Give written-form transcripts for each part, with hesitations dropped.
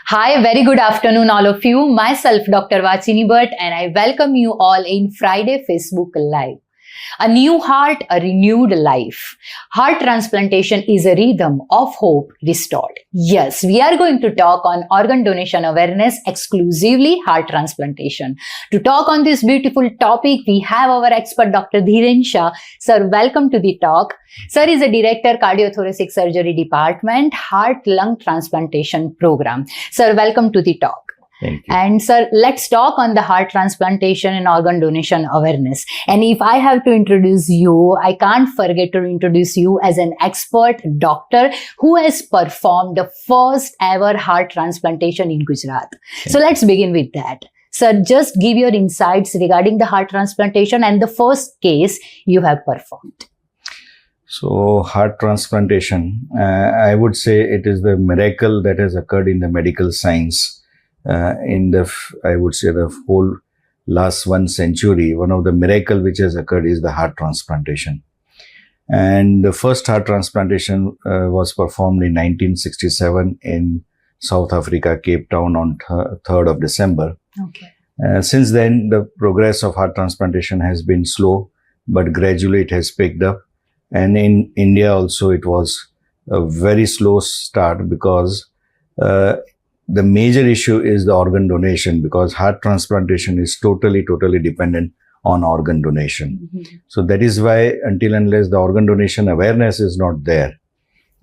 Hi, very good afternoon, all of you. Myself, Dr. Vachini Bhatt, and I welcome you all in Friday Facebook Live. A new heart, a renewed life. Heart transplantation is a rhythm of hope restored. Yes, we are going to talk on organ donation awareness, exclusively heart transplantation. To talk on this beautiful topic, we have our expert, Dr. Dhiren Shah. Sir, welcome to the talk. Sir is a director, cardiothoracic surgery department, heart lung transplantation program. Sir, welcome to the talk. Thank you. And sir, let's talk on the heart transplantation and organ donation awareness. And if I have to introduce you, I can't forget to introduce you as an expert doctor who has performed the first ever heart transplantation in Gujarat. So let's begin with that. Sir, just give your insights regarding the heart transplantation and the first case you have performed. So heart transplantation, I would say it is the miracle that has occurred in the medical science. I would say the whole last 1 century, one of the miracle which has occurred is the heart transplantation. And the first heart transplantation was performed in 1967 in South Africa, Cape Town on 3rd of December. Okay. Since then, the progress of heart transplantation has been slow, but gradually it has picked up. And in India also, it was a very slow start because the major issue is the organ donation, because heart transplantation is totally dependent on organ donation. Mm-hmm. So that is why until unless the organ donation awareness is not there,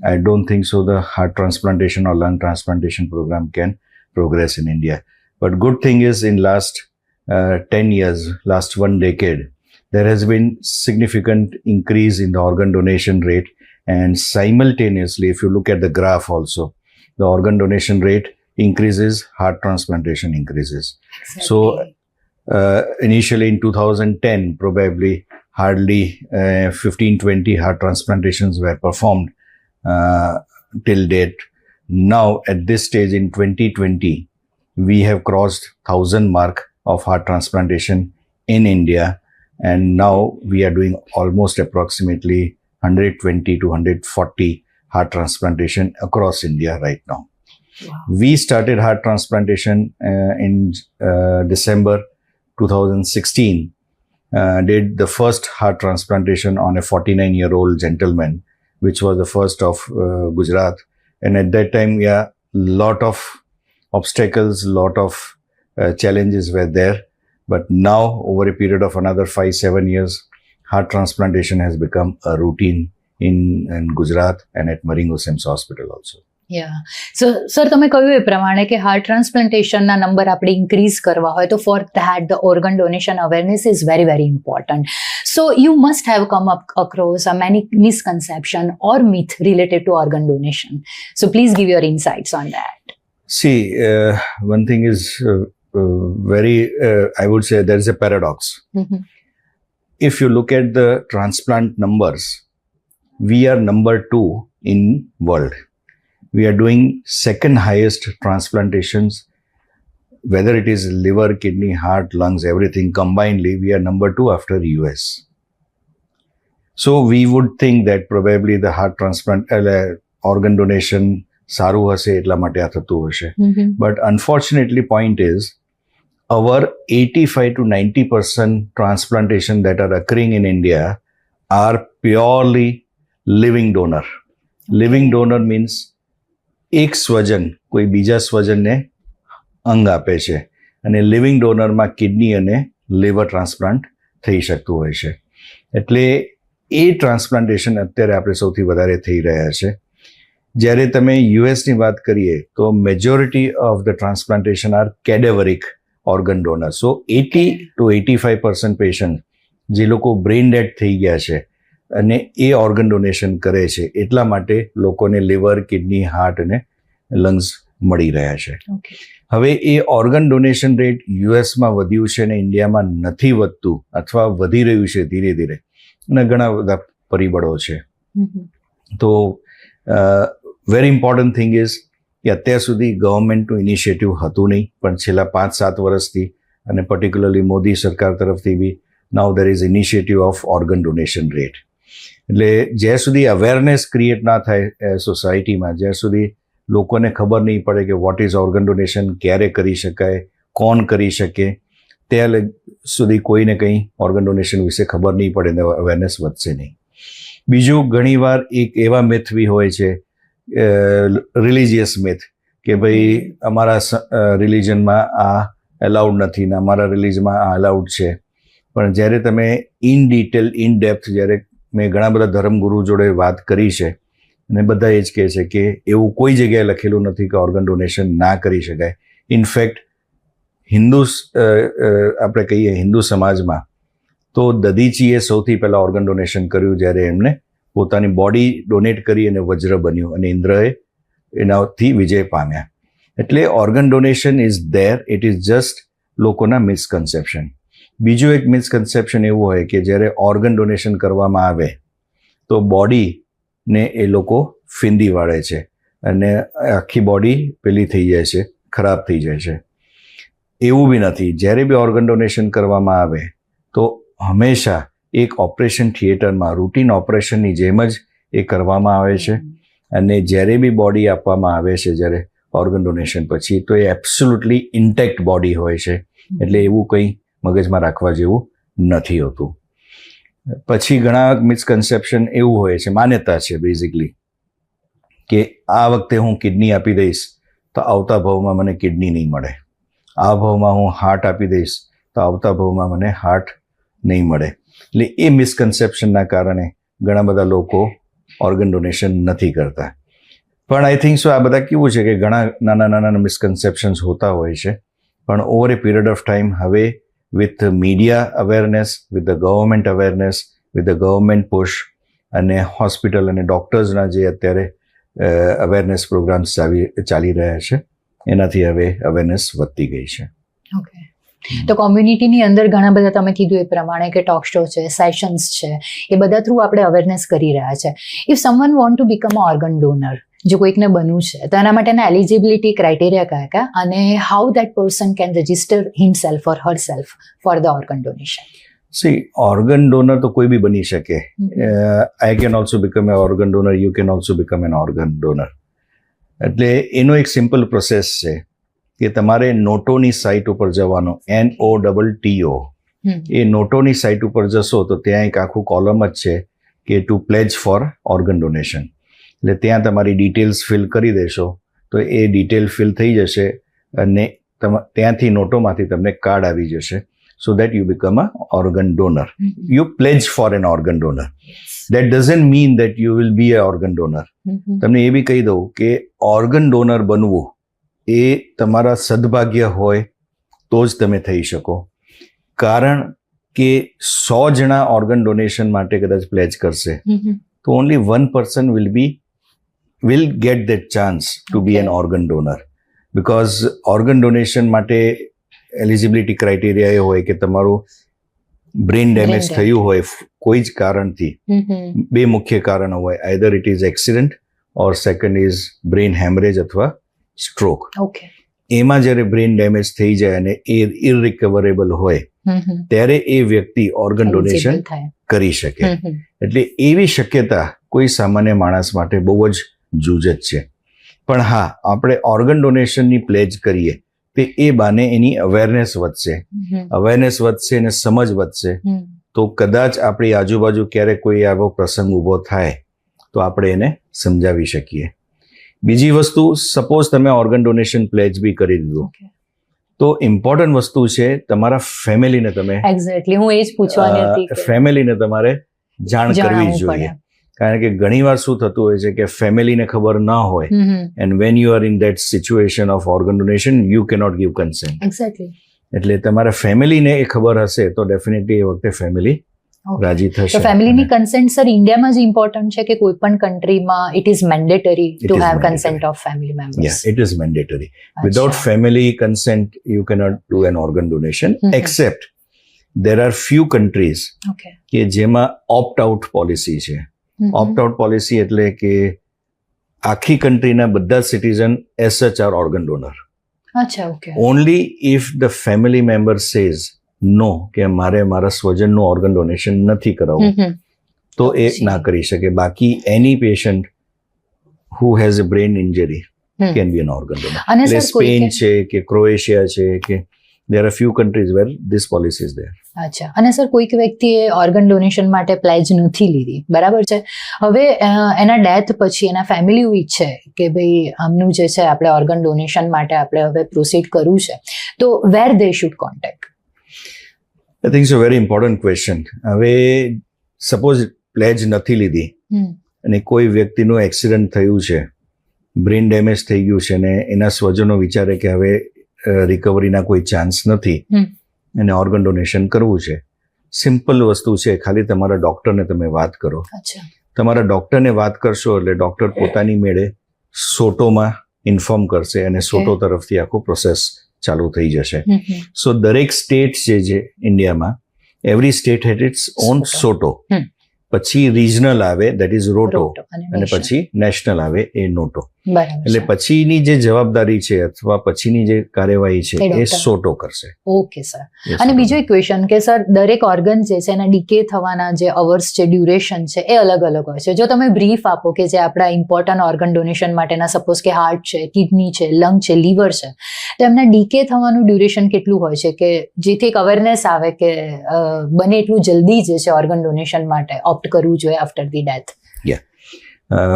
I don't think so the heart transplantation or lung transplantation program can progress in India. But good thing is in last 10 years, last 1 decade, there has been significant increase in the organ donation rate, and simultaneously, if you look at the graph also, the organ donation rate increases, heart transplantation increases. Exactly. So initially in 2010, probably hardly 15-20 heart transplantations were performed till date. Now at this stage in 2020, we have crossed 1,000 mark of heart transplantation in India. And now we are doing almost approximately 120 to 140 heart transplantation across India right now. Wow. We started heart transplantation in December 2016. Did the first heart transplantation on a 49-year-old gentleman, which was the first of Gujarat. And at that time, lot of obstacles, lot of challenges were there. But now, over a period of another 5-7 years, heart transplantation has become a routine in Gujarat and at Maringo Sims Hospital also. Yeah. So, sir, તમે કહ્યું એ પ્રમાણે કે heart ટ્રાન્સપ્લાન્ટેશનના number આપણે increase કરવા હોય તો for that the organ donation awareness is very very important. So you must have come up across many misconception or myth related to organ donation. So please give your insights on that. See, one thing is I would say there is a paradox. Mm-hmm. If you look at the transplant numbers, we are number 2 in world. We are doing second highest transplantations, whether it is liver, kidney, heart, lungs, everything combinedly, we are number 2 after US. So we would think that probably the heart transplant, organ donation, સારું હશે એટલા માટે આ થતું હશે. But unfortunately, point is, our 85 to 90% transplantation that are occurring in India are purely living donor. Living donor means એક સ્વજન કોઈ બીજા સ્વજનને અંગ આપે છે અને લિવિંગ ડોનરમાં કિડની અને લીવર ટ્રાન્સપ્લાન્ટ થઈ શકતું હોય છે. એટલે એ ટ્રાન્સપ્લાન્ટેશન અત્યારે આપણે સૌથી વધારે થઈ રહ્યા છે. જ્યારે તમે યુએસની વાત કરીએ તો majority of the transplantation are cadaveric organ donor. So 80 to 85% patient જે લોકો બ્રેઇન ડેડ થઈ ગયા છે અને એ ઓર્ગન ડોનેશન કરે છે એટલા માટે લોકોને લીવર, કિડની, હાર્ટ અને લંગ્સ મળી રહ્યા છે. હવે એ ઓર્ગન ડોનેશન રેટ યુએસમાં વધ્યું છે અને ઇન્ડિયામાં નથી વધતું અથવા વધી રહ્યું છે ધીરે ધીરે, અને ઘણા બધા પરિબળો છે. તો વેરી ઇમ્પોર્ટન્ટ થિંગ ઇઝ કે અત્યાર સુધી ગવર્મેન્ટનું ઇનિશિયેટિવ હતું નહીં, પણ છેલ્લા 5-7 વર્ષથી અને પર્ટિક્યુલરલી મોદી સરકાર તરફથી બી now there is initiative of organ donation rate. એટલે જ્યાં સુધી અવેરનેસ ક્રિએટ ના થાય સોસાયટીમાં, જ્યાં સુધી લોકોને ખબર નહીં પડે કે વોટ ઇઝ ઓર્ગન ડોનેશન, ક્યારે કરી શકાય, કોણ કરી શકે, ત્યાં સુધી કોઈને કંઈ ઓર્ગન ડોનેશન વિશે ખબર નહીં પડે ને અવેરનેસ વધશે નહીં. બીજું, ઘણીવાર એક એવા મિથ બી હોય છે, રિલિજિયસ મિથ, કે ભાઈ અમારા રિલિજનમાં આ અલાઉડ નથી ને અમારા રિલિજનમાં આ અલાઉડ છે. પણ જ્યારે તમે ઇન ડિટેલ, ઇન ડેપ્થ, જ્યારે મેં ઘણા બધા ધર્મગુરુ જોડે વાત કરી છે અને બધા એ જ કહે છે કે એવું કોઈ જગ્યાએ લખેલું નથી કે ઓર્ગન ડોનેશન ના કરી શકાય. ઇનફેક્ટ આપણે કહીએ હિન્દુ સમાજમાં તો દધીચીએ સૌથી પહેલાં ઓર્ગન ડોનેશન કર્યું જ્યારે એમણે પોતાની બોડી ડોનેટ કરી અને વજ્ર બન્યું અને ઇન્દ્રએ એનાથી વિજય પામ્યા. એટલે organ donation is there, it is just લોકોના મિસકન્સેપ્શન. બીજું એક મિસકન્સેપ્શન એવું હોય કે જ્યારે ઓર્ગન ડોનેશન કરવામાં આવે તો બોડીને એ લોકો ફીંદી વાળે છે અને આખી બોડી પેલી થઈ જાય છે, ખરાબ થઈ જાય છે. એવું બી નથી. જ્યારે બી ઓર્ગન ડોનેશન કરવામાં આવે તો હંમેશા એક ઓપરેશન થિયેટરમાં રૂટીન ઓપરેશનની જેમ જ એ કરવામાં આવે છે. અને જ્યારે બી બોડી આપવામાં આવે છે જ્યારે ઓર્ગન ડોનેશન પછી, તો એ એબ્સોલ્યુટલી ઇન્ટેક્ટ બોડી હોય છે. એટલે એવું કંઈ મગજમાં રાખવા જેવું નથી હોતું. પછી ઘણા મિસકન્સેપ્શન એવું હોય છે, માન્યતા છે બેઝિકલી, કે આ વખતે હું કિડની આપી દઈશ તો આવતા ભાવમાં મને કિડની નહીં મળે, આ ભાવમાં હું હાર્ટ આપી દઈશ તો આવતા ભાવમાં મને હાર્ટ નહીં મળે. એટલે એ મિસકન્સેપ્શનના કારણે ઘણા બધા લોકો ઓર્ગન ડોનેશન નથી કરતા. પણ આઈ થિંક સો આ બધા કેવું છે કે ઘણા નાના નાના મિસકન્સેપ્શન્સ હોતા હોય છે. પણ over A period of time હવે with media awareness, with the government awareness, with the government push અને હોસ્પિટલ અને ડૉક્ટર્સના જે અત્યારે અવેરનેસ પ્રોગ્રામ્સ ચાલી રહ્યા છે એનાથી હવે અવેરનેસ વધતી ગઈ છે. ઓકે, તો કોમ્યુનિટીની અંદર ઘણા બધા તમે કીધું એ પ્રમાણે કે ટોક શો છે, સેશન્સ છે, એ બધા થ્રુ આપણે અવેરનેસ કરી રહ્યા છે. If someone want to become a organ donor, જો કોઈકને બનવું છે તો એના માટેના એલિજિબિલિટી ક્રાઇટેરિયા કયા કયા, અને how that person can register himself or herself for the organ donation? C, organ donor તો કોઈ બી બની શકે. I can also become A organ donor, you can also become N organ donor. એટલે એનો એક સિમ્પલ પ્રોસેસ છે કે તમારે નોટોની સાઇટ ઉપર જવાનું, NOTTO. એ નોટોની સાઇટ ઉપર જશો તો ત્યાં એક આખું કોલમ જ છે કે to pledge for organ donation. એટલે ત્યાં તમારી ડિટેલ્સ ફિલ કરી દેશો તો એ ડિટેલ ફિલ થઈ જશે અને ત્યાંથી નોટોમાંથી તમને કાર્ડ આવી જશે. So that you become a organ donor. You pledge for an organ donor. That doesn't mean that you will be a organ donor. તમને એ બી કહી દઉં કે ઓર્ગન ડોનર બનવું એ તમારા સદભાગ્ય હોય તો જ તમે થઈ શકો. કારણ કે 100 જણા ઓર્ગન ડોનેશન માટે કદાચ પ્લેજ કરશે તો only 1 person will get that chance to be an organ donor, because organ donation માટે એલિજિબિલિટી ક્રાઇટેરિયા એ હોય કે તમારું બ્રેન ડેમેજ થયું હોય કોઈ જ કારણથી. બે મુખ્ય કારણો હોય, either it is accident or second is brain haemorrhage અથવા સ્ટ્રોક. એમાં જ્યારે બ્રેન ડેમેજ થઈ જાય અને એ ઇરરિકવરેબલ હોય ત્યારે એ વ્યક્તિ ઓર્ગન ડોનેશન કરી શકે. એટલે એવી શક્યતા કોઈ સામાન્ય માણસ માટે બહુ જ જૂજ છે. પણ હા, આપણે ઓર્ગન ડોનેશનની પ્લેજ કરીએ તે એ બાને એની અવેરનેસ વધશે, અવેરનેસ વધશે અને સમજ વધશે તો કદાચ આપણી આજુબાજુ ક્યારેક કોઈ આવો પ્રસંગ ઊભો થાય તો આપણે એને સમજાવી શકીએ. બીજી વસ્તુ, સપોઝ તમે ઓર્ગન ડોનેશન પ્લેજ બી કરી દીધું તો ઇમ્પોર્ટન્ટ વસ્તુ છે તમારા ફેમિલીને તમે ફેમિલીને તમારે જાણ કરવી જોઈએ. કારણ કે ઘણીવાર શું થતું હોય છે કે ફેમિલીને ખબર ન હોય and when you are in that situation of organ donation you cannot give consent. એટલે તમારા ફેમિલીને એ ખબર હશે તો ડેફિનેટલી એ વખતે ફેમિલી રાજી થશે. તો ફેમિલીની કન્સેન્ટ સર ઇન્ડિયામાં જ ઇમ્પોર્ટન્ટ છે કે કોઈ પણ કન્ટ્રીમાં it is mandatory to have consent of family members? Yes, it is mandatory. Without family consent you cannot do an organ donation, except there are few countries કે જેમાં ઓપ્ટ આઉટ પોલિસી છે. Opt out policy એટલે કે આખી કન્ટ્રીના બધા citizen as such are organ donor. Only if the family member says no કે મારે મારા સ્વજનનું ઓર્ગન ડોનેશન નથી કરાવવું તો એ ના કરી શકે. બાકી એની patient who has a brain injury can be an organ donor. અને એટલે સર કોઈ સ્પેન છે કે ક્રોએશિયા છે કે there are few countries where this policy is there. અચ્છા, અને સર કોઈક વ્યક્તિએ ઓર્ગન ડોનેશન માટે પ્લેજ નથી લીધી, બરાબર છે, હવે એના ડેથ પછી એના ફેમિલી ઈચ્છે કે ભાઈ આમનું જે છે આપણે ઓર્ગન ડોનેશન માટે આપણે હવે પ્રોસીડ કરવું છે, તો where they should contact? I think it's a very important question. હવે સપોઝ પ્લેજ નથી લીધી અને કોઈ વ્યક્તિનું એક્સિડન્ટ થયું છે, બ્રેન ડેમેજ થઈ ગયું છે અને એના સ્વજનો વિચારે કે હવે રિકવરીના કોઈ ચાન્સ નથી અને ઓર્ગન ડોનેશન કરવું છે, સિમ્પલ વસ્તુ છે, ખાલી તમારા ડોક્ટરને તમે વાત કરો. અચ્છા, તમારા ડોક્ટરને વાત કરશો એટલે ડોક્ટર પોતાની મેળે સોટોમાં ઇન્ફોર્મ કરશે અને સોટો તરફથી આખો પ્રોસેસ ચાલુ થઈ જશે. સો દરેક સ્ટેટ છે ઇન્ડિયામાં, every state had its own SOTTO, પછી રિજનલ આવે દેટ ઇઝ રોટો, અને પછી નેશનલ આવે એ નોટો. એટલે પછીની જે જવાબદારી છે અથવા પછીની જે કાર્યવાહી છે એ સોટો કરશે. Okay sir. અને બીજો એક ક્વેશ્ચન કે સર દરેક ઓર્ગન જે છે એના ડીકે થવાના જે અવર્સ છે, ડ્યુરેશન છે, એ અલગ અલગ હોય છે. જો તમે બ્રીફ આપો કે જે આપણા ઇમ્પોર્ટન્ટ ઓર્ગન ડોનેશન માટેના, સપોઝ કે હાર્ટ છે, કિડની છે, લંગ છે, લીવર છે, તો એમના ડીકે થવાનું ડ્યુરેશન કેટલું હોય છે કે જેથી એક અવેરનેસ આવે કે બને એટલું જલ્દી જે છે ઓર્ગન ડોનેશન માટે ઓપ્ટ કરવું જોઈએ after the death?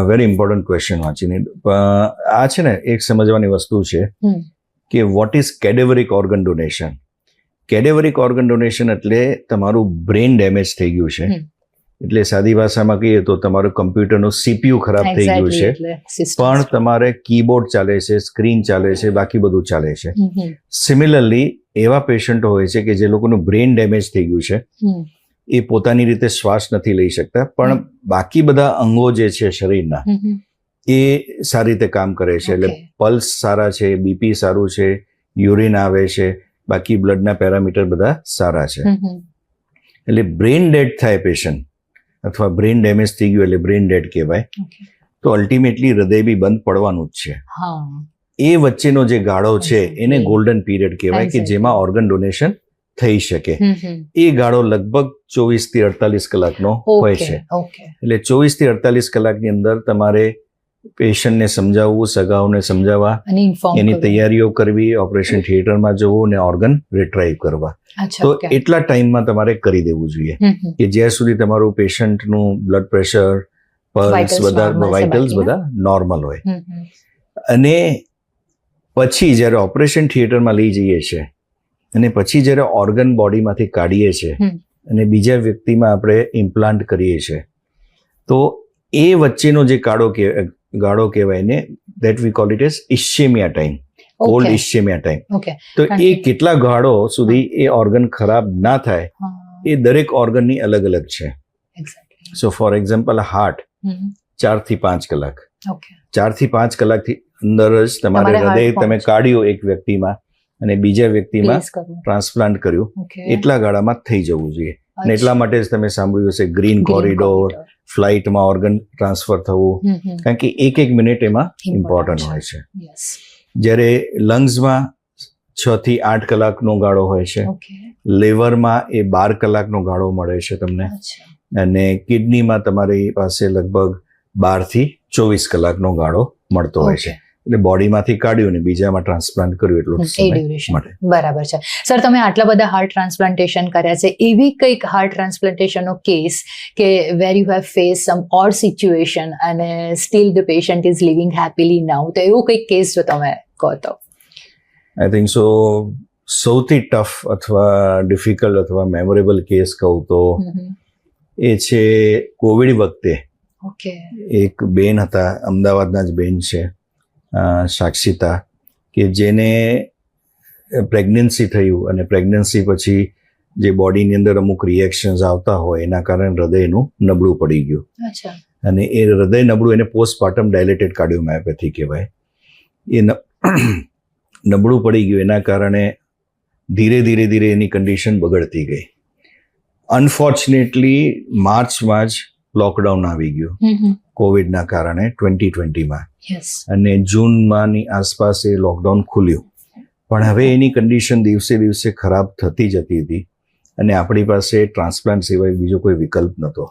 Very important question વાંચીને આ છે ને એક સમજવાની વસ્તુ છે કે what is cadaveric organ donation. Cadaveric organ donation એટલે તમારું બ્રેન ડેમેજ થઈ ગયું છે, એટલે સાદી ભાષામાં કહીએ તો તમારું કમ્પ્યુટરનું સીપીયુ ખરાબ થઈ ગયું છે, પણ તમારે કીબોર્ડ ચાલે છે, સ્ક્રીન ચાલે છે, બાકી બધું ચાલે છે. સિમિલરલી એવા પેશન્ટો હોય છે કે જે લોકોનું બ્રેન ડેમેજ થઈ ગયું છે, એ પોતાની રીતે શ્વાસ નથી લઈ શકતા, પણ બાકી બધા અંગો જે છે શરીરના એ સારી રીતે કામ કરે છે. એટલે પલ્સ સારા છે, બીપી સારું છે, યુરિન આવે છે, બાકી બ્લડના પેરામીટર બધા સારા છે. એટલે બ્રેન ડેડ થાય પેશન્ટ અથવા બ્રેન ડેમેજ થઈ ગયું એટલે બ્રેન ડેડ કહેવાય, તો અલ્ટિમેટલી હૃદય બી બંધ પડવાનું જ છે. એ વચ્ચેનો જે ગાળો છે એને ગોલ્ડન પીરિયડ કહેવાય કે જેમાં ઓર્ગન ડોનેશન થઈ શકે. એ ગાળો લગભગ 24 થી 48 કલાકનો હોય છે. એટલે 24 થી 48 કલાકની અંદર તમારે પેશન્ટને સમજાવવું, સગાઓને સમજાવવા, એની તૈયારીઓ કરવી, ઓપરેશન થિયેટરમાં જવું અને ઓર્ગન રિટ્રાઈવ કરવા. તો એટલા ટાઈમમાં તમારે કરી દેવું જોઈએ કે જ્યાં સુધી તમારું પેશન્ટનું બ્લડ પ્રેશર, પલ્સ, બધા વાઇટલ્સ બધા નોર્મલ હોય. અને પછી જ્યારે ઓપરેશન થિયેટરમાં લઈ જઈએ છીએ અને પછી જ્યારે ઓર્ગન બોડીમાંથી કાઢીએ છીએ અને બીજા વ્યક્તિમાં આપણે ઇમ્પ્લાન્ટ કરીએ છીએ, તો એ વચ્ચેનો જે ગાળો કહેવાય ને, that we call it as ischaemia time, cold ischaemia time. તો એ કેટલા ગાળો સુધી એ ઓર્ગન ખરાબ ના થાય એ દરેક ઓર્ગનની અલગ અલગ છે. સો ફોર એક્ઝામ્પલ હાર્ટ 4 થી 5 કલાક, 4 થી 5 કલાકથી અંદર જ તમારે હૃદય તમે કાઢ્યું એક વ્યક્તિમાં અને બીજા વ્યક્તિમાં ટ્રાન્સપ્લાન્ટ કર્યું, એટલા ગાળામાં થઈ જવું જોઈએ. અને એટલા માટે જ તમે સાંભળ્યું હશે ગ્રીન કોરિડોર, ફ્લાઇટમાં ઓર્ગન ટ્રાન્સફર થવું, કારણ કે એક મિનિટ એમાં ઇમ્પોર્ટન્ટ હોય છે. જ્યારે લંગ્સમાં 6 થી 8 કલાકનો ગાળો હોય છે, લીવરમાં એ 12 કલાકનો ગાળો મળે છે તમને, અને કિડનીમાં તમારી પાસે લગભગ 12 થી 24 કલાકનો ગાળો મળતો હોય છે. એટલે બોડીમાંથી કાઢ્યું ને બીજામાં ટ્રાન્સપ્લાન્ટ કર્યું એટલું મળે. બરાબર છે. સર, તમે આટલા બધા હાર્ટ ટ્રાન્સપ્લાન્ટેશન કર્યા છે, એવી કંઈક હાર્ટ ટ્રાન્સપ્લાન્ટેશનનો કેસ કે where you have face some odd situation અને still the patient is living happily now, તો એવું કંઈક કેસ જો તમે કહો તો? આઈ થિંક સો સૌથી ટફ અથવા ડિફિકલ્ટ અથવા મેમોરેબલ કેસ કહું તો એ છે કોવિડ વખતે એક બેન હતા, અમદાવાદના જ બેન છે, સાક્ષિતા, કે જેને પ્રેગ્નન્સી થયું અને પ્રેગ્નન્સી પછી જે બોડીની અંદર અમુક રિએક્શન્સ આવતા હોય એના કારણે હૃદયનું નબળું પડી ગયું. અને એ હૃદય નબળું એને પોસ્ટપાર્ટમ ડાયલેટેડ કાર્ડિયોમાયોપેથી કહેવાય. એ નબળું પડી ગયું એના કારણે ધીરે ધીરે એની કન્ડિશન બગડતી ગઈ. અનફોર્ચ્યુનેટલી માર્ચમાં જ લોકડાઉન આવી ગયું કોવિડના કારણે 2020માં, અને જૂનમાંની આસપાસ એ લોકડાઉન ખુલ્યું. પણ હવે એની કન્ડિશન દિવસે દિવસે ખરાબ થતી જતી હતી અને આપણી પાસે ટ્રાન્સપ્લાન્ટ સિવાય બીજો કોઈ વિકલ્પ નહોતો.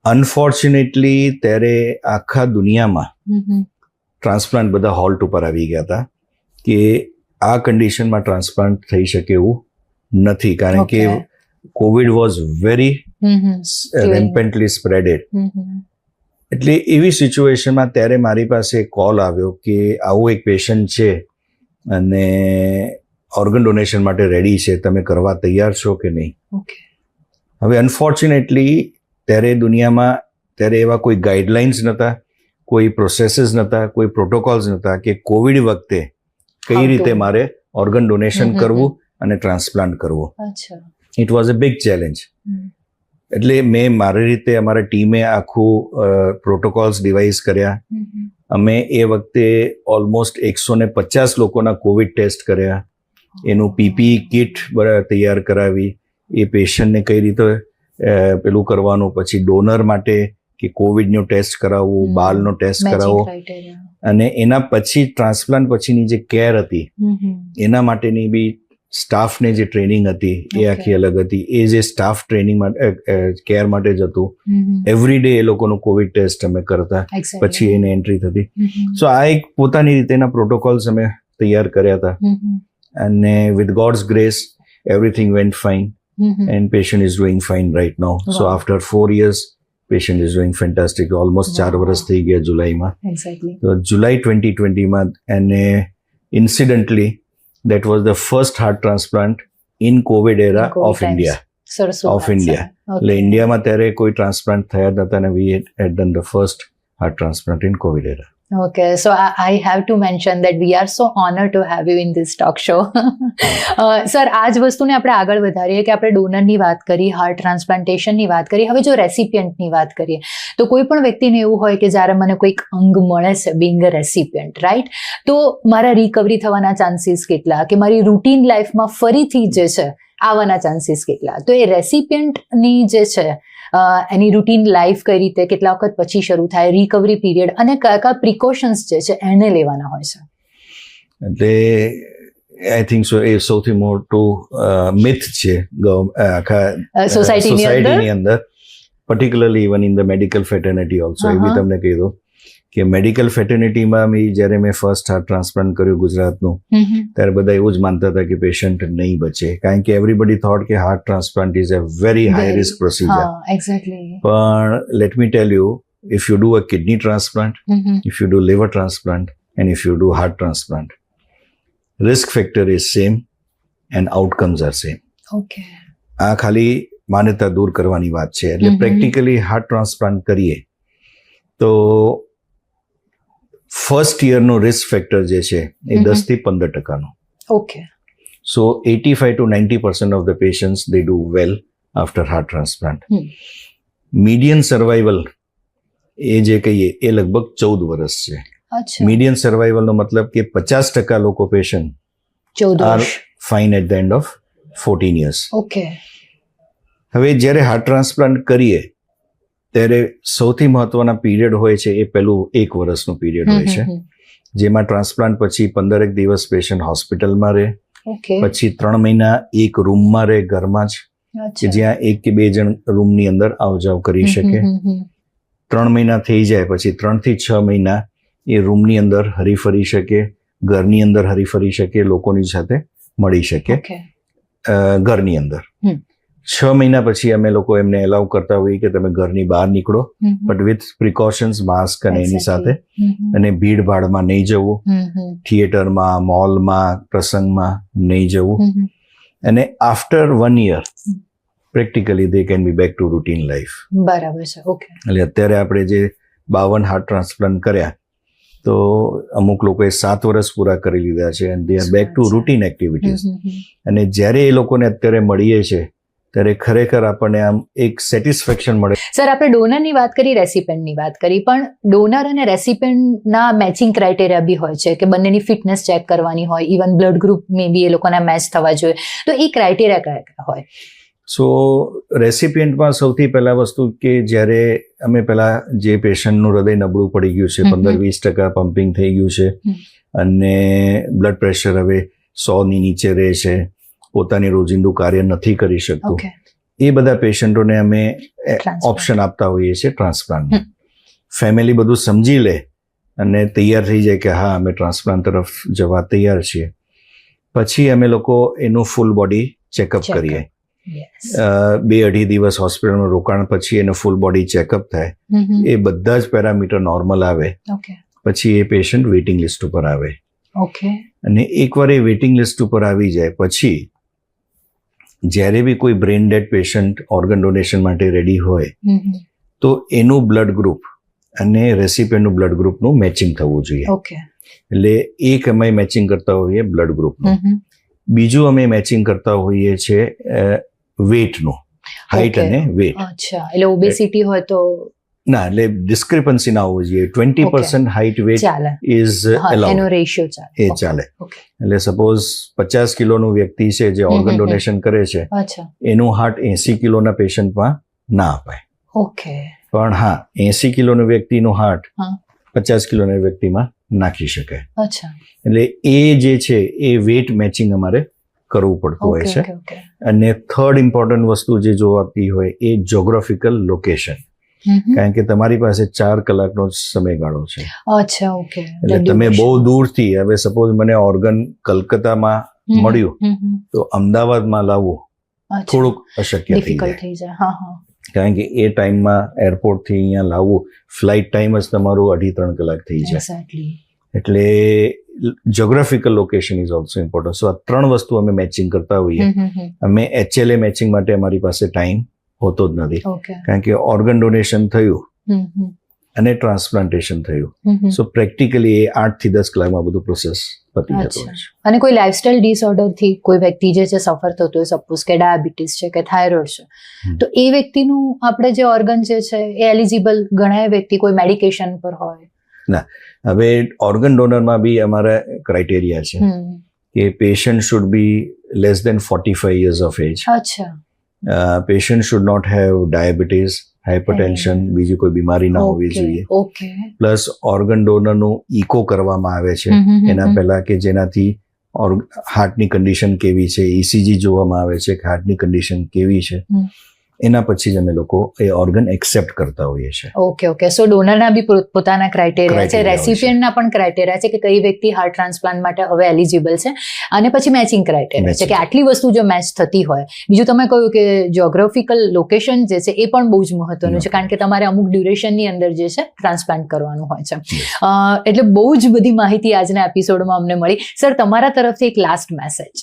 અનફોર્ચ્યુનેટલી ત્યારે આખા દુનિયામાં ટ્રાન્સપ્લાન્ટ બધા હોલ્ટ ઉપર આવી ગયા હતા કે આ કન્ડિશનમાં ટ્રાન્સપ્લાન્ટ થઈ શકે એવું નથી, કારણ કે કોવિડ વોઝ વેરી રેમ્પન્ટલી સ્પ્રેડેડ. એટલે એવી સિચ્યુએશનમાં ત્યારે મારી પાસે કોલ આવ્યો કે આવું એક પેશન્ટ છે અને ઓર્ગન ડોનેશન માટે રેડી છે, તમે કરવા તૈયાર છો કે નહીં. હવે અનફોર્ચ્યુનેટલી ત્યારે દુનિયામાં ત્યારે એવા કોઈ ગાઈડલાઇન્સ નહોતા, કોઈ પ્રોસેસીસ નહોતા, કોઈ પ્રોટોકોલ્સ નહોતા કે કોવિડ વખતે કઈ રીતે મારે ઓર્ગન ડોનેશન કરવું અને ટ્રાન્સપ્લાન્ટ કરવું. It was a big challenge. એટલે મેં મારી રીતે અમારા ટીમે આખું પ્રોટોકોલ્સ ડિવાઇસ કર્યા. અમે એ વખતે ઓલમોસ્ટ 150 લોકોના કોવિડ ટેસ્ટ કર્યા, એનું પીપીઈ કિટ તૈયાર કરાવી, એ પેશન્ટને કઈ રીતે પેલું કરવાનું, પછી ડોનર માટે કે કોવિડનો ટેસ્ટ કરાવવું, બાલનો ટેસ્ટ કરાવવો, અને એના પછી ટ્રાન્સપ્લાન્ટ પછીની જે કેર હતી એના માટેની બી સ્ટાફને જે ટ્રેનિંગ હતી એ આખી અલગ હતી. એ જે સ્ટાફ ટ્રેનિંગ માટે કેર માટે જ હતું. એવરી ડે એ લોકોનું કોવિડ ટેસ્ટ અમે કરતા, પછી એને એન્ટ્રી થતી. સો આ એક પોતાની રીતેના પ્રોટોકોલ્સ અમે તૈયાર કર્યા હતા, અને with gods grace everything vent fine and patient is doing fine right now. Wow. So after 4 years patient is doing fantastic. Almost 4 વર્ષ થઈ ગયા જુલાઈમાં. Exactly. So July 2020 માં, and incidentally that was the first heart transplant in COVID era of India. Of India. એટલે ઇન્ડિયામાં ત્યારે કોઈ transplant થયા જ નતા, અને we had done the first heart transplant in COVID era. Okay, so I have to mention that we are so honored to have you in this talk show. Sir, આ જ વસ્તુને આપણે આગળ વધારીએ કે આપણે ડોનરની વાત કરી, હાર્ટ ટ્રાન્સપ્લાન્ટેશનની વાત કરી, હવે જો રેસિપિયન્ટની વાત કરીએ તો કોઈ પણ વ્યક્તિને એવું હોય કે જ્યારે મને કોઈક અંગ મળે છે બિંગ અ રેસિપિયન્ટ, રાઈટ, તો મારા રિકવરી થવાના ચાન્સીસ કેટલા, કે મારી રૂટીન લાઈફમાં ફરીથી જે છે આવવાના ચાન્સીસ કેટલા, તો એ રેસિપિયન્ટની જે છે એની રૂટીન લાઈફ કઈ રીતે, કેટલા વખત પછી શરૂ થાય, રિકવરી પીરિયડ, અને કયા કયા પ્રિકોશન્સ જે છે એને લેવાના હોય છે. એટલે આઈ થિંક સો એ સૌથી મોટું મિથ છે આખા સોસાયટીની અંદર, particularly even in the medical fraternity also. એ બી તમને કહી દઉં કે મેડિકલ ફેટર્નિટીમાં જ્યારે મેં ફર્સ્ટ હાર્ટ ટ્રાન્સપ્લાન્ટ કર્યું ગુજરાતનું, ત્યારે બધા એવું જ માનતા હતા કે પેશન્ટ નહીં બચે, કારણ કે એવરીબડી થોટ કે heart transplant is a very high risk procedure. પણ let me tell you, if you do a kidney transplant, if you do liver transplant, and if you do heart transplant, risk factor is same and outcomes are same. Okay. આ ખાલી માન્યતા દૂર કરવાની વાત છે. એટલે practically heart transplant કરીએ તો ફર્સ્ટ યરનો રિસ્ક ફેક્ટર જે છે એ 10 થી 15%. Okay. So 85 to 90% of the patients they do well after heart transplant. Median survival એ જે કહીએ એ લગભગ 14 વર્ષ છે. મીડિયન સર્વાઈવલનો મતલબ કે 50% લોકો patient are fine at the end of 14 years. Okay. હવે જ્યારે હાર્ટ ટ્રાન્સપ્લાન્ટ કરીએ ત્યારે સૌથી મહત્વના પીરિયડ હોય છે એ પેલું 1 વર્ષનું પીરિયડ હોય છે, જેમાં ટ્રાન્સપ્લાન્ટ પછી 15 દિવસ પેશન્ટ હોસ્પિટલમાં રહે, પછી 3 મહિના એક રૂમમાં રહે, ઘરમાં જ, કે જ્યાં 1 કે 2 જણ રૂમની અંદર આવ જાવ કરી શકે. 3 મહિના થઈ જાય પછી 3 થી 6 મહિના એ રૂમની અંદર હરીફરી શકે, ઘરની અંદર હરીફરી શકે, લોકોની સાથે મળી શકે ઘરની અંદર. 6 મહિના પછી અમે લોકો એમને એલાઉ કરતા હોઈએ કે તમે ઘરની બહાર નીકળો, બટ વિથ પ્રિકોશન્સ, માસ્ક અને એની સાથે, અને ભીડ ભાડમાં નહીં જવું, થિયેટરમાં, મોલમાં, પ્રસંગમાં નહીં જવું. અને after 1 year practically they can be back to routine life. બરાબર છે. ઓકે. એટલે અત્યારે આપણે જે 52 હાર્ટ ટ્રાન્સપ્લાન્ટ કર્યા તો અમુક લોકોએ 7 વર્ષ પૂરા કરી લીધા છે, and they are back to routine activities. અને જ્યારે એ લોકોને અત્યારે મળીએ છે ત્યારે ખરેખર આપણને આમ એક સેટિસ્ફેક્શન મળે. સર, આપણે ડોનરની વાત કરી, રેસિપેન્ટની વાત કરી, પણ ડોનર અને રેસિપેન્ટના મેચિંગ ક્રાઇટેરિયા બી હોય છે કે બંનેની ફિટનેસ ચેક કરવાની હોય, ઇવન બ્લડ ગ્રુપ મે બી એ લોકોના મેચ થવા જોઈએ, તો એ ક્રાઇટેરિયા કયા હોય? સો રેસિપિયન્ટમાં સૌથી પહેલા વસ્તુ કે જ્યારે અમે પહેલા જે પેશન્ટનું હૃદય નબળું પડી ગયું છે, 15-20% પમ્પિંગ થઈ ગયું છે, અને બ્લડ પ્રેશર હવે 100ની નીચે રહે છે, પોતાની રોજિંદુ કાર્ય નથી કરી શકતું, એ બધા પેશન્ટોને અમે ઓપ્શન આપતા હોઈએ છીએ ટ્રાન્સપ્લાન્ટ. ફેમિલી બધું સમજી લે અને તૈયાર થઈ જાય કે હા અમે ટ્રાન્સપ્લાન્ટ તરફ જવા તૈયાર છીએ, પછી અમે લોકો એનું ફૂલ બોડી ચેકઅપ Checkup. કરીએ. Yes. 2-2.5 દિવસ હોસ્પિટલમાં રોકાણ પછી એનું ફૂલ બોડી ચેકઅપ થાય. Mhm. એ બધા જ પેરામીટર નોર્મલ આવે Okay. પછી એ પેશન્ટ વેઇટિંગ લિસ્ટ ઉપર આવે. Okay. અને એકવાર એ વેઇટિંગ લિસ્ટ ઉપર આવી જાય પછી જ્યારે બી કોઈ brain dead patient organ donation માટે રેડી હોય Mhm. તો એનું બ્લડ ગ્રુપ અને રેસિપિયન્ટનું બ્લડ ગ્રુપનું મેચિંગ થવું જોઈએ. Okay. એટલે એક અમે મેચિંગ કરતા હોઈએ બ્લડ ગ્રુપનું, Mhm. બીજું અમે મેચિંગ કરતા હોઈએ છે વેઇટનું, હાઇટ Okay. અને વેઇટ. અચ્છા, એટલે ઓબેસિટી હોય તો ના, એટલે ડિસ્ક્રિપન્સી ના હોવું જોઈએ. 20% હાઇટ વેઇટ ચાલે, ઇઝ હા, એનો અલાઉડ, રેશિયો ચાલે. એ Okay. ચાલે. Okay. એટલે સપોઝ 50 કિલોનું વ્યક્તિ છે જે ઓર્ગન હમ. ડોનેશન કરે છે, અચ્છા, એનું હાર્ટ 80 કિલોના પેશન્ટમાં ના અપાય. ઓકે, પણ હા, 80 કિલોનું વ્યક્તિનું હાર્ટ હા. 50 કિલોના વ્યક્તિમાં નાખી શકાય. અચ્છા, એટલે એ જે છે એ વેઇટ મેચિંગ અમારે કરવું પડતું હોય ઓકે, છે. Okay, okay. અને થર્ડ ઇમ્પોર્ટન્ટ વસ્તુ જે જોવાતી હોય એ જોગ્રાફિકલ લોકેશન, Mhm. કારણ કે તમારી પાસે 4 કલાકનો જ સમયગાળો છે. અચ્છા, ઓકે. એટલે તમે બહુ દૂરથી, હવે સપોઝ મને ઓર્ગન કલકત્તામાં મળ્યું તો અમદાવાદમાં લાવવું થોડુંક અશક્ય થઈ ડિફિકલ્ટ જાય, થઈ જાય. હા, હા. કારણ કે એ ટાઈમમાં એરપોર્ટથી અહીંયા લાવવું, ફ્લાઇટ ટાઈમ જ તમારું 2.5-3 કલાક થઈ જાય. Exactly. એટલે geographical location is also important. સો આ 3 વસ્તુ અમે મેચિંગ કરતા હોઈએ. Mhm. અમે HLA મેચિંગ માટે અમારી પાસે ટાઈમ હોતો જ નથી, Okay. કારણ કે ઓર્ગન ડોનેશન થયું Mhm. અને ટ્રાન્સપ્લાન્ટેશન થયું, Mhm. સો પ્રેક્ટિકલી એ 8 થી 10 કલાકમાં બધું પ્રોસેસ પતી જતો હોય છે. અને કોઈ લાઇફસ્ટાઇલ ડિસઓર્ડર થી કોઈ વ્યક્તિ જે છે સફર થતો હોય, સપોઝ કે ડાયાબિટીસ છે કે થાઇરોઇડ છે, તો એ વ્યક્તિનું આપણે જે ઓર્ગન જે છે એ એલિજિબલ ગણાય? વ્યક્તિ કોઈ મેડિકેશન પર હોય? હવે ઓર્ગન ડોનરમાં બી અમારા ક્રાઇટેરિયા છે હમ. કે patient should be less than 45 years of age. અચ્છા, patient should not have diabetes, hypertension, બીજી કોઈ બીમારી ના હોવી ઓકે, જોઈએ. ઓકે. પ્લસ ઓર્ગન ડોનરનું ઇકો કરવામાં આવે છે એના પહેલા, કે જેનાથી હાર્ટની કન્ડિશન કેવી છે, ECG જોવામાં આવે છે કે હાર્ટની કન્ડિશન કેવી છે. એના પછી જ અમે લોકો એ ઓર્ગન એક્સેપ્ટ કરતા હોઈએ છીએ. Okay, okay. સો ડોનરના બી પોતાના ક્રાઇટેરિયા છે, Criteria હોય છે. રેસિપિયન્ટના પણ ક્રાઇટેરિયા છે કે કઈ વ્યક્તિ હાર્ટ ટ્રાન્સપ્લાન્ટ માટે હવે એલિજિબલ છે, અને પછી મેચિંગ ક્રાઇટેરિયા છે કે આટલી વસ્તુ જો મેચ થતી હોય. બીજું તમે કહ્યું કે જોગ્રાફિકલ લોકેશન જે છે એ પણ બહુ જ મહત્વનું છે, કારણ કે તમારે અમુક ડ્યુરેશનની અંદર જે છે ટ્રાન્સપ્લાન્ટ કરવાનું હોય છે. એટલે બહુ જ બધી માહિતી આજના એપિસોડમાં અમને મળી. સર, તમારા તરફથી એક લાસ્ટ મેસેજ.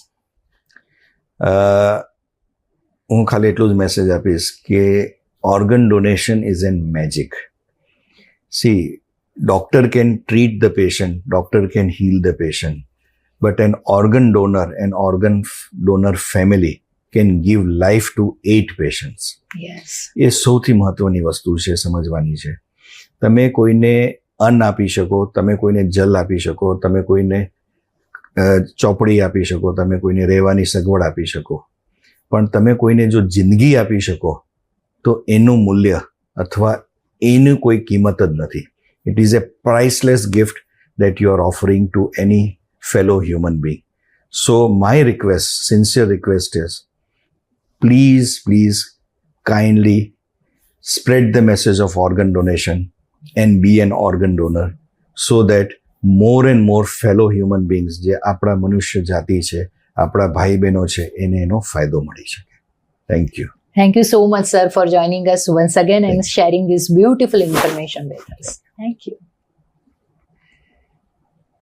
હું ખાલી એટલું જ મેસેજ આપીશ કે organ donation is an magic. C, doctor can treat the patient, doctor can heal the patient, but an organ donor family can give life to 8 patients. Yes. એ સૌથી મહત્વની વસ્તુ છે, સમજવાની છે. તમે કોઈને અન્ન આપી શકો, તમે કોઈને જલ આપી શકો, તમે કોઈને ચોપડી આપી શકો, તમે કોઈને રહેવાની સગવડ આપી શકો, પણ તમે કોઈને જો જિંદગી આપી શકો તો એનું મૂલ્ય અથવા એની કોઈ કિંમત જ નથી. It is A priceless gift that you are offering to any fellow human being. So my request, sincere request is, please kindly spread the message of organ donation and be an organ donor, so that more and more fellow human beings, જે આપણા મનુષ્ય જાતિ છે, આપણા ભાઈ બહેનો છે, એને એનો ફાયદો મળી શકે. Thank you. Thank you so much, sir, for joining us once again and sharing this beautiful information with us. Thank you.